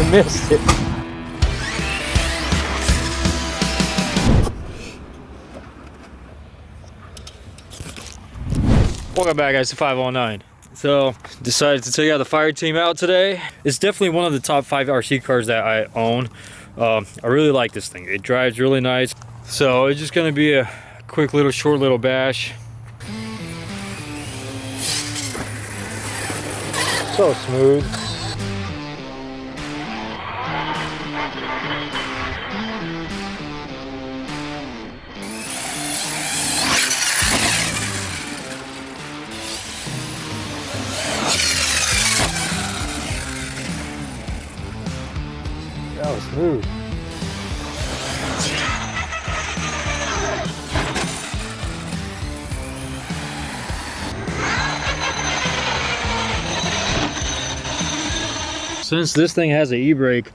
I missed it. Welcome back, guys, to 509. So, decided to take out the Fireteam out today. It's definitely one of the top 5 RC cars that I own. I really like this thing. It drives really nice. So, it's just gonna be a quick little, short little bash. So smooth. That was smooth. Since this thing has an e-brake,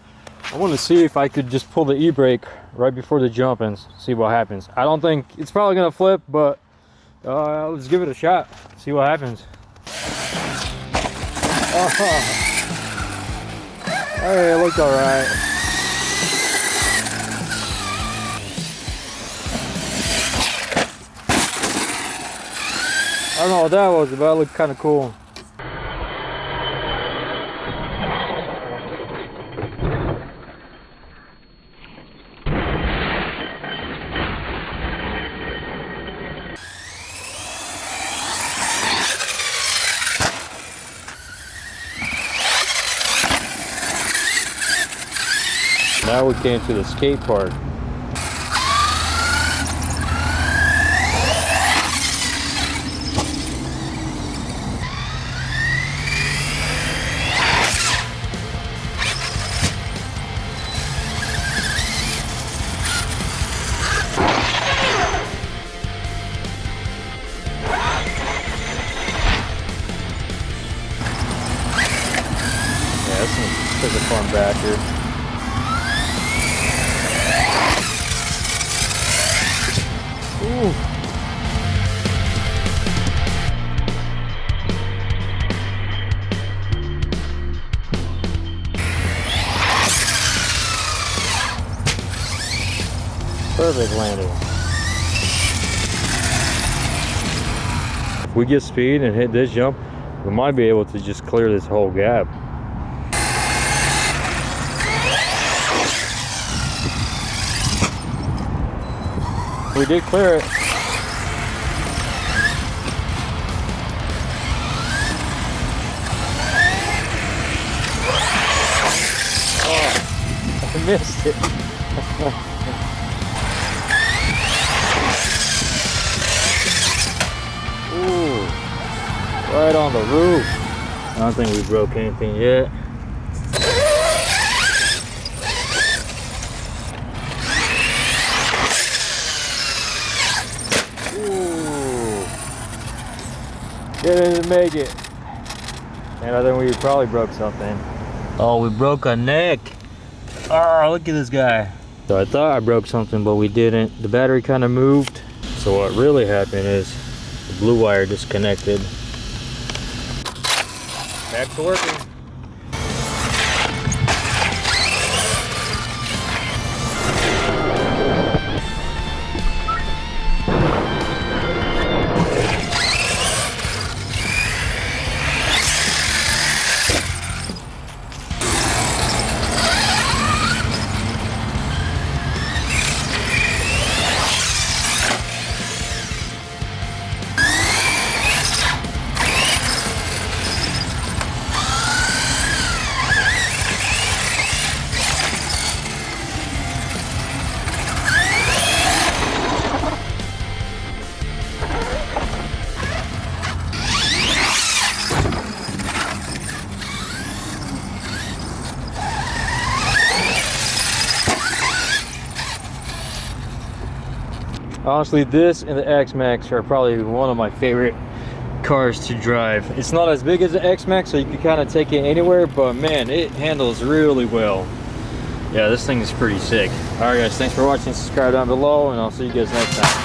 I want to see if I could just pull the e-brake right before the jump and see what happens. I don't think it's probably gonna flip, but let's give it a shot. See what happens. Hey, it looked all right. I don't know what that was, but it looked kind of cool. Now we came to the skate park. Yeah, this is such a fun basher. Ooh. Perfect landing. If we get speed and hit this jump, we might be able to just clear this whole gap. We did clear it. Oh, I missed it. Ooh, right on the roof. I don't think we broke anything yet. Didn't make it. And I think we probably broke something. Oh, we broke a neck. Oh, look at this guy. So I thought I broke something, but we didn't. The battery kind of moved. So what really happened is the blue wire disconnected. Back to working. Honestly, this and the Xmaxx are probably one of my favorite cars to drive. It's not as big as the Xmaxx, so you can kind of take it anywhere, but man, it handles really well. Yeah, this thing is pretty sick. All right, guys, thanks for watching. Subscribe down below, and I'll see you guys next time.